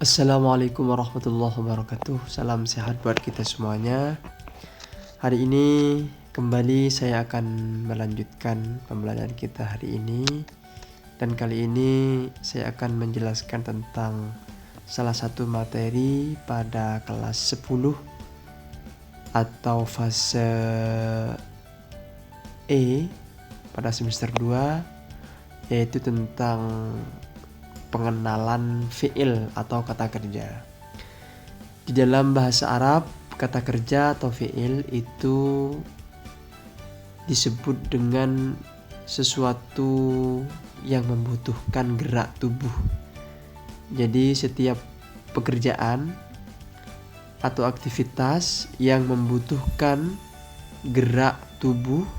Assalamualaikum warahmatullahi wabarakatuh. Salam sehat buat kita semuanya. Hari ini kembali saya akan melanjutkan pembelajaran kita hari ini. Dan kali ini saya akan menjelaskan tentang salah satu materi pada kelas 10 atau fase E pada semester 2, yaitu tentang pengenalan fi'il atau kata kerja. Di dalam bahasa Arab, kata kerja atau fi'il itu disebut dengan sesuatu yang membutuhkan gerak tubuh. Jadi setiap pekerjaan atau aktivitas yang membutuhkan gerak tubuh,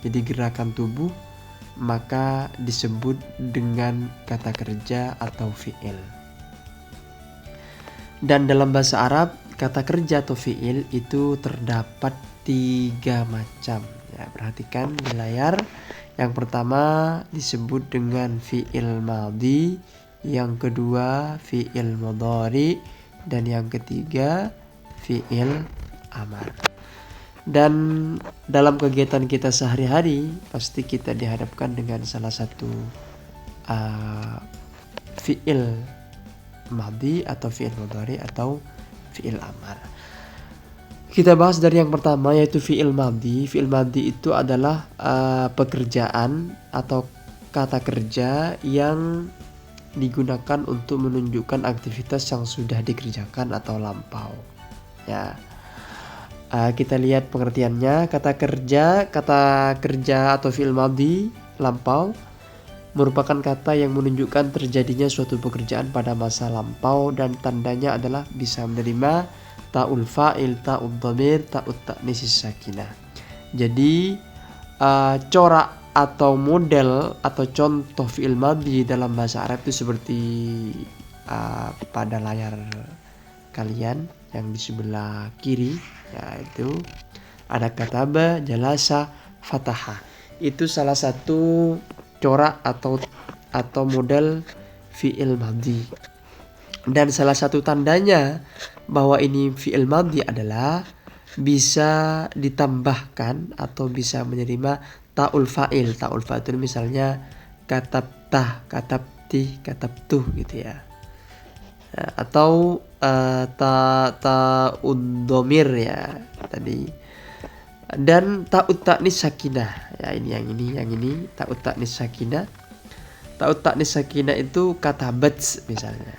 jadi gerakan tubuh, maka disebut dengan kata kerja atau fi'il. Dan dalam bahasa Arab, kata kerja atau fi'il itu terdapat 3 macam. Ya, perhatikan di layar. Yang pertama disebut dengan fi'il madhi, yang kedua fi'il mudhari, dan yang ketiga fi'il amar. Dan dalam kegiatan kita sehari-hari pasti kita dihadapkan dengan salah satu fi'il madhi atau fi'il mudhari atau fi'il amar. Kita bahas dari yang pertama, yaitu fi'il madhi. Fi'il madhi itu adalah pekerjaan atau kata kerja yang digunakan untuk menunjukkan aktivitas yang sudah dikerjakan atau lampau. Ya. Kita lihat pengertiannya. Kata kerja atau fi'il madhi lampau merupakan kata yang menunjukkan terjadinya suatu pekerjaan pada masa lampau, dan tandanya adalah bisa menerima ta'ul fa'il, ta'ud dhamir, ta'ut ta'nis sakinah. Jadi corak atau model atau contoh fi'il madhi dalam bahasa Arab itu seperti pada layar kalian yang di sebelah kiri, yaitu ada kataba, jalasa, fataha. Itu salah satu corak atau model fi'il madhi. Dan salah satu tandanya bahwa ini fi'il madhi adalah bisa ditambahkan atau bisa menerima ta'ul fa'il. Ta'ul fa'il itu misalnya katabtah, katabti, katabtuh gitu ya. Atau ta'ud dhamir ya tadi. Dan ta'ut ta'nis sakinah. Ya ini yang ini ta'ut ta'nis sakinah. Ta'ut ta'nis sakinah itu katabat misalnya.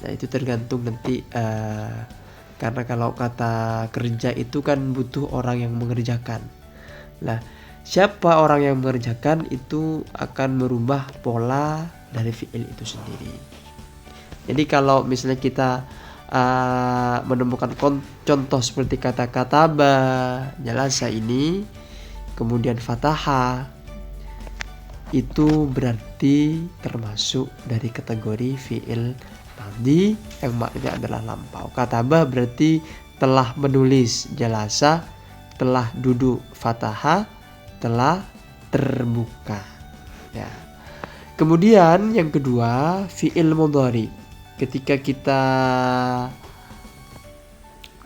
Nah, itu tergantung nanti karena kalau kata kerja itu kan butuh orang yang mengerjakan. Nah, siapa orang yang mengerjakan itu akan merubah pola dari fi'il itu sendiri. Jadi kalau misalnya kita menemukan contoh seperti kata kataba, jalasa ini, kemudian fataha, itu berarti termasuk dari kategori fi'il madhi yang maknanya adalah lampau. Kataba berarti telah menulis, jalasa telah duduk, fataha telah terbuka. Ya. Kemudian yang kedua fi'il mudhari. Ketika kita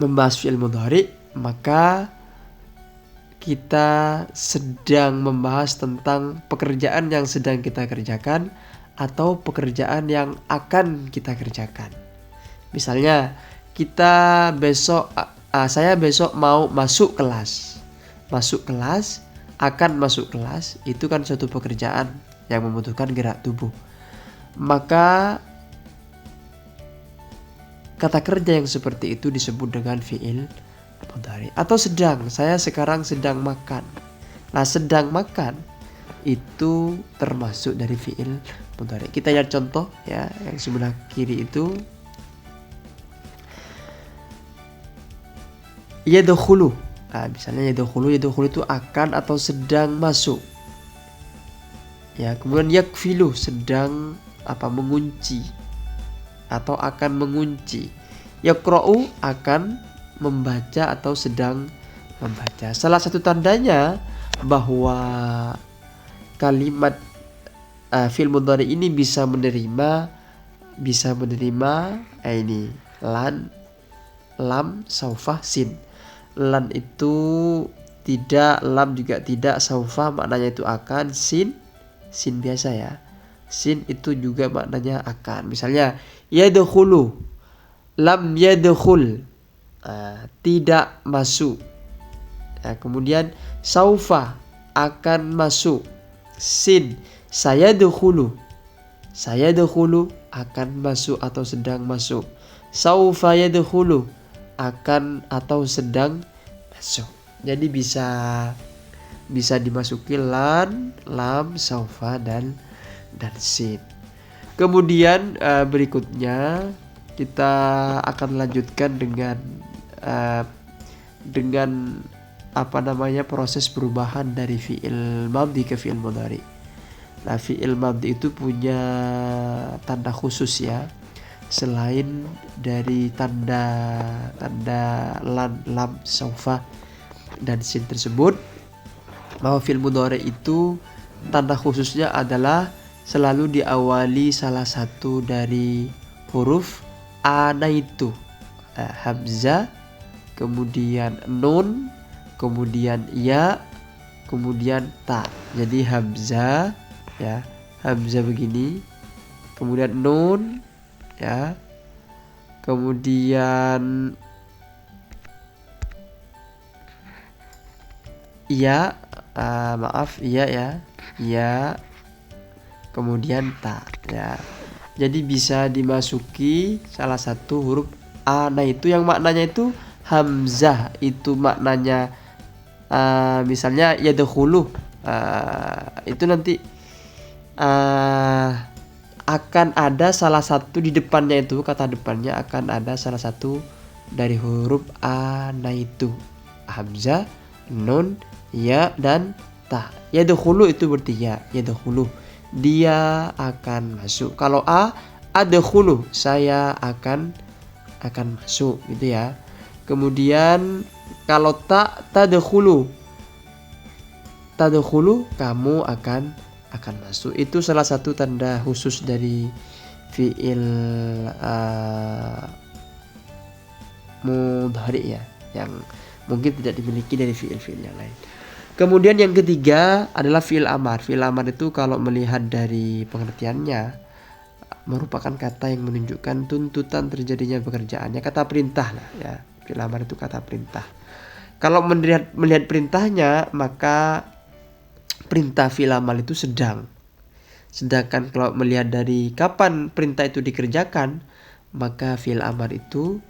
membahas fi'il mudhari, maka kita sedang membahas tentang pekerjaan yang sedang kita kerjakan atau pekerjaan yang akan kita kerjakan. Misalnya saya besok mau masuk kelas. Masuk kelas, akan masuk kelas, itu kan suatu pekerjaan yang membutuhkan gerak tubuh. Maka kata kerja yang seperti itu disebut dengan fi'il mudhari. Atau saya sekarang sedang makan. Nah, sedang makan itu termasuk dari fi'il mudhari. Kita lihat contoh ya, yang sebelah kiri itu yadkhulu. Nah, misalnya yadkhulu itu akan atau sedang masuk. Ya, kemudian yakfilu sedang mengunci atau akan mengunci. Yaqra'u akan membaca atau sedang membaca. Salah satu tandanya bahwa kalimat fi'il mudhari ini bisa menerima bisa menerima ini lan, lam, saufa, sin. Lan itu tidak, lam juga tidak, saufa maknanya itu akan, sin biasa ya. Sin itu juga maknanya akan. Misalnya yadkhulu, lam yadkhul, tidak masuk. Kemudian saufa, akan masuk. Sin, sayadkhulu, akan masuk atau sedang masuk. Saufa yadkhulu, akan atau sedang masuk. Jadi bisa dimasuki lan, lam, saufa dan sin. Kemudian berikutnya kita akan lanjutkan dengan proses perubahan dari fi'il madhi ke fi'il mudhari. Nah, fi'il madhi itu punya tanda khusus ya. Selain dari tanda lan, lam, saufa dan sin tersebut, bahwa fi'il mudhari itu tanda khususnya adalah selalu diawali salah satu dari huruf ana itu. Hamzah, kemudian nun, kemudian ya, kemudian ta. Jadi hamzah ya, hamzah begini, kemudian nun ya, kemudian ya, iya ya, ya, kemudian ta ya. Jadi bisa dimasuki salah satu huruf ana itu yang maknanya itu hamzah, itu maknanya misalnya yadkhulu, itu nanti akan ada salah satu di depannya, itu kata depannya akan ada salah satu dari huruf ana itu, hamzah, nun, ya dan ta. Yadkhulu itu berarti ya, yadkhulu, dia akan masuk. Kalau adkhulu, saya akan masuk gitu ya. Kemudian kalau tadkhulu, kamu akan masuk. Itu salah satu tanda khusus dari fi'il mudhari ya, yang mungkin tidak dimiliki dari fi'il-fi'il yang lain. Kemudian yang ketiga adalah fi'il amar. Fi'il amar itu kalau melihat dari pengertiannya merupakan kata yang menunjukkan tuntutan terjadinya pekerjaannya, kata perintah lah ya. Fi'il amar itu kata perintah. Kalau melihat perintahnya, maka perintah fi'il amar itu sedang. Sedangkan kalau melihat dari kapan perintah itu dikerjakan, maka fi'il amar itu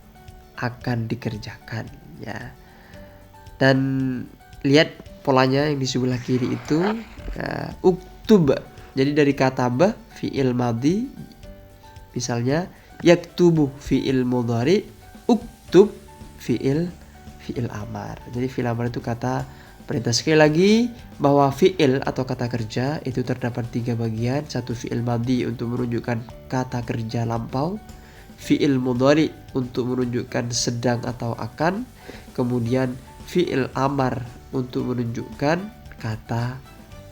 akan dikerjakan ya. Dan lihat polanya yang di sebelah kiri itu uktub. Jadi dari kataba fi'il madhi, misalnya yaktubu fi'il mudhari, uktub fi'il amar. Jadi fi'il amar itu kata perintah. Sekali lagi bahwa fi'il atau kata kerja itu terdapat 3 bagian. Satu fi'il madhi untuk menunjukkan kata kerja lampau, fi'il mudhari untuk menunjukkan sedang atau akan, kemudian fi'il amar untuk menunjukkan kata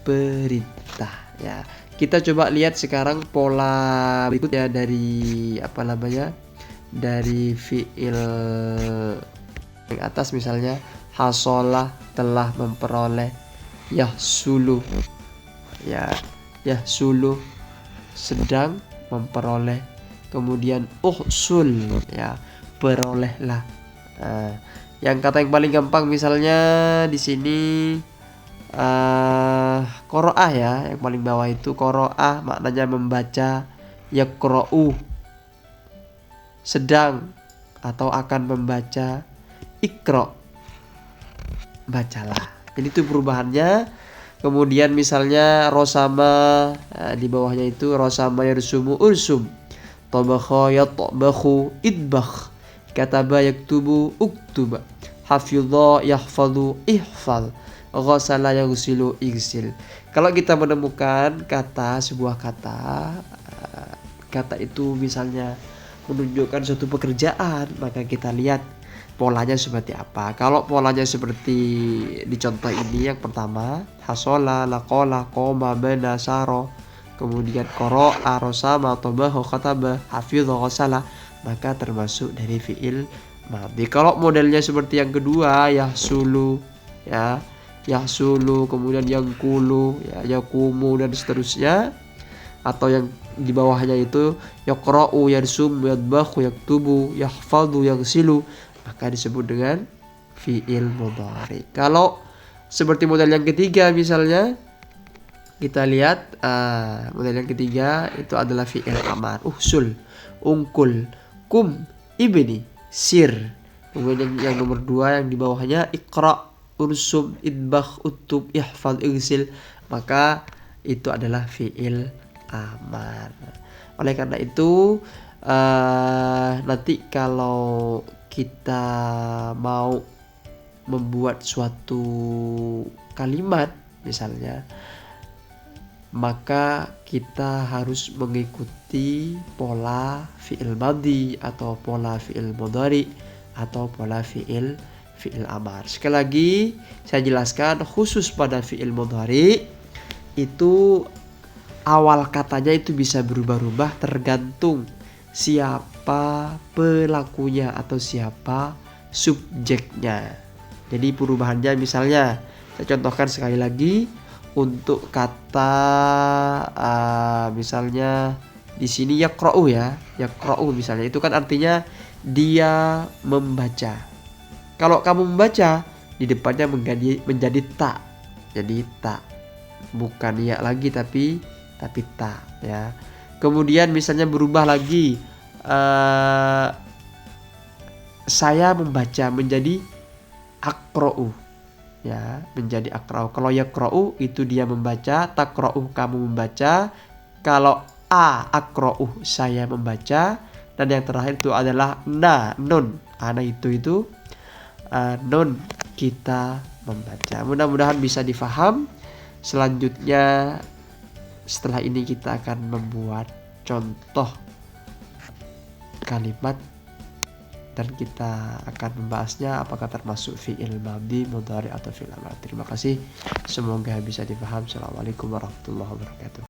perintah ya. Kita coba lihat sekarang pola berikutnya dari dari fi'il yang atas, misalnya hasolah, telah memperoleh, yahsulu ya, yahsulu sedang memperoleh, kemudian uhsul ya, perolehlah. Yang kata yang paling gampang misalnya di sini qiraah ya, yang paling bawah itu qiraah maknanya membaca, yaqra'u sedang atau akan membaca, iqra bacalah. Jadi itu perubahannya. Kemudian misalnya rosama, di bawahnya itu rosama yarsumu ursum, tabakha yatbakhu idbakh, kataba yaktubu uktuba, hafidha yahfadhu ihfal, ghasala yaghsilu igsil. Kalau kita menemukan sebuah kata itu misalnya menunjukkan suatu pekerjaan, maka kita lihat polanya seperti apa. Kalau polanya seperti di contoh ini, yang pertama hasola, laqala, qoma, bana, saro, kemudian qara'a, rasama, tabaha, khataba, hafidha, ghasala, maka termasuk dari fi'il madhi. Kalau modelnya seperti yang kedua, yahsulu, ya, yahsulu, kemudian yangkulu, ya, yakumu dan seterusnya, atau yang di bawahnya itu yaqra'u, yarsum, yadbakhu, yaktubu, yahfadhu, yaghsilu, maka disebut dengan fi'il mudhari. Kalau seperti model yang ketiga misalnya, kita lihat model yang ketiga itu adalah fi'il amar. Uhsul, ungkul, kum, ibni, sir. Kemudian yang nomor 2 yang di bawahnya iqra, ursum, idbakh, utub, ihfal, igsil, maka itu adalah fi'il amar. Oleh karena itu nanti kalau kita mau membuat suatu kalimat misalnya, maka kita harus mengikuti pola fi'il madhi atau pola fi'il mudhari atau pola fi'il amar. Sekali lagi saya jelaskan, khusus pada fi'il mudhari itu awal katanya itu bisa berubah-ubah tergantung siapa pelakunya atau siapa subjeknya. Jadi perubahannya misalnya saya contohkan sekali lagi, untuk kata misalnya di sini yaqra'u, ya, yaqra'u misalnya itu kan artinya dia membaca. Kalau kamu membaca, di depannya menjadi ta. Jadi ta, bukan ya lagi tapi ta, ya. Kemudian misalnya berubah lagi, saya membaca menjadi aqra'u, ya, menjadi aqra'u. Kalau yaqra'u itu dia membaca, taqra'u kamu membaca. Kalau aqra'u saya membaca, dan yang terakhir itu adalah nun. Ana itu nun kita membaca. Mudah-mudahan bisa difaham. Selanjutnya setelah ini kita akan membuat contoh kalimat dan kita akan membahasnya apakah termasuk fi'il madhi, mudhari atau fi'il amar. Terima kasih, semoga bisa difaham. Assalamualaikum warahmatullahi wabarakatuh.